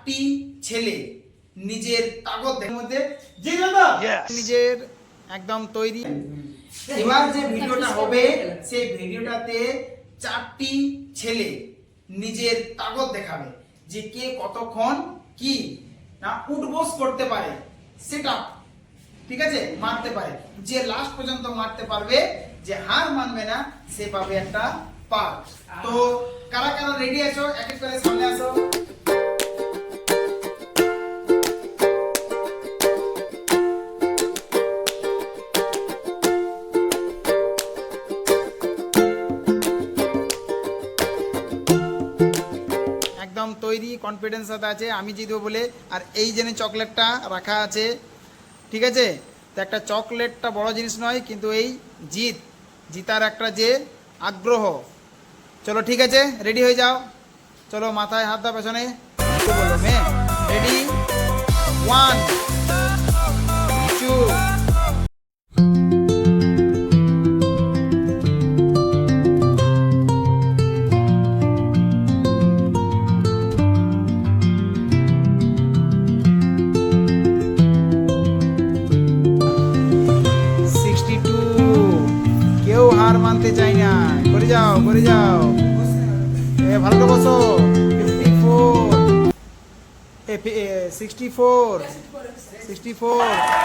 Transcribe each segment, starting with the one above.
চারটি ছেলে নিজের তাগদের মধ্যে যে দাদা নিজের একদম তৈরি। এবার যে ভিডিওটা হবে সেই ভিডিওটাতে চারটি ছেলে নিজের তাগদ দেখাবে যে কে কতক্ষণ কি না উঠবোস করতে পারে, সেটা ঠিক আছে মারতে পারে। যে লাস্ট পর্যন্ত মারতে পারবে, যে হার মানবে না, সে পাবে একটা পার। তো কারা কারা রেডি আছো এক এক করে সামনে আসো। একদম তৈরি, কনফিডেন্স সাথে আছে আমি জিতবো বলে। আর এই যে চকলেটটা রাখা আছে, ঠিক আছে, তো একটা চকলেটটা বড় জিনিস নয়, কিন্তু এই জিতার একটা যে আগ্রহ। চলো ঠিক আছে, রেডি হয়ে যাও। চলো মাথায় হাত দাও পেছনে, বলো মেয়ে রেডি 1 2 হার মানতে চাই না, করে যাও করে যাও, ভালো করে বসো। 64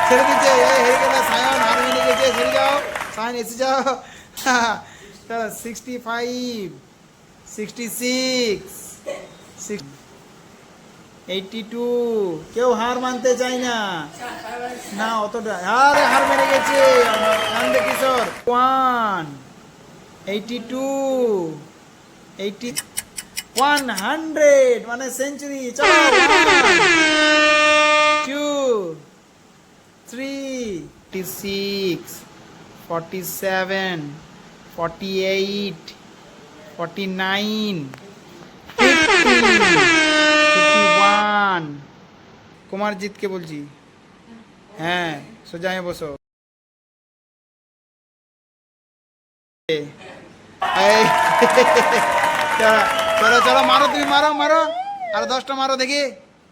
ছেড়ে দিচ্ছে, হেরে গেলে সায়ন হার মেনে গেছে, ছেড়ে যাও সায়ন, এসে যাও। 65 66 82 কেউ হার মানতে চাই না, না অতটা হার মেরে গেছে আনন্দ কিশোর। 1 82 100 মানে সেঞ্চুরি। চলো 2 3 46 47 48 49 51। কুমারজিৎকে বলছি, হ্যাঁ সোজা হয়ে বসো। চলো চলো মারো, তুমি মারো মারো, আর 10টা মারো দেখি,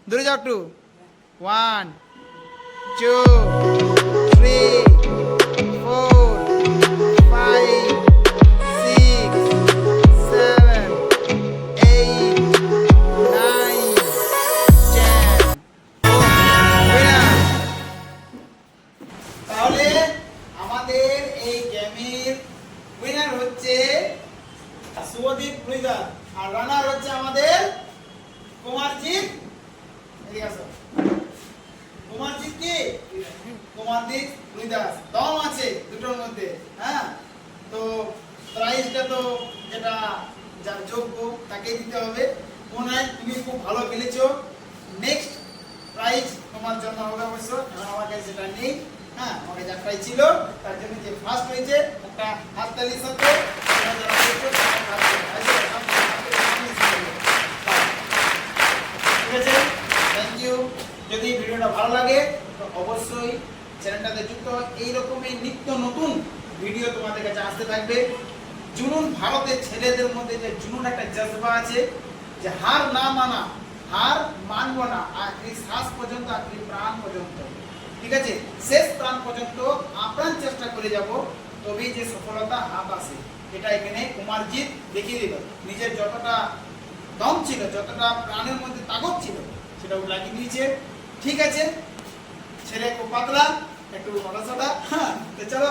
দূরে যাও একটু। 1 2 3 4 5 6 7 8 9 10। তাহলে আমাদের এই গেমের উইনার হচ্ছে শুভদীপ ভুইদাস, আর রানার হচ্ছে আমাদের কুমারজিৎ। এদিকে আসো। কুমারজিৎ কি? কুমারজিৎ ভুইদাস। দম আছে দুটোর মধ্যে, হ্যাঁ। তো প্রাইজটা তো যেটা যার যোগ্য তাকেই দিতে হবে। কোনায় তুমি খুব ভালো খেলেছো, নেক্সট প্রাইজ তোমার জন্য হবে অবশ্য। এখন আমার কাছে সেটা নেই, হ্যাঁ, আমার কাছে একটাই ছিল, তার জন্য যে ফার্স্ট হয়েছে একটা হাততালির সাথে ঠিক আছে, থ্যাংক ইউ। যদি ভিডিওটা ভালো লাগে তো অবশ্যই চ্যানেলটাতে যুক্ত হয়, এইরকমই নিত্য নতুন ভিডিও তোমাদের কাছে আসতে থাকবে। জুনুন, ভারতের ছেলেদের মধ্যে যে জুনুন একটা জজবা আছে, যে হার না মানা, হার মানবো না, আখরি শ্বাস পর্যন্ত, আখরি প্রাণ পর্যন্ত, ঠিক আছে, শেষ প্রাণ পর্যন্ত আপ্রাণ চেষ্টা করে যাব, তবেই যে সফলতা হাত আসে। এটা এখানে কুমারজিৎ দেখিয়ে দিল। নিজের যতটা দম ছিল, যতটা প্রাণের মধ্যে তাগত ছিল, সেটা লাগিয়ে দিয়েছে। ঠিক আছে, ছেলে খুব পাতলা, একটু মোটা সোটা, হ্যাঁ, তো চলো।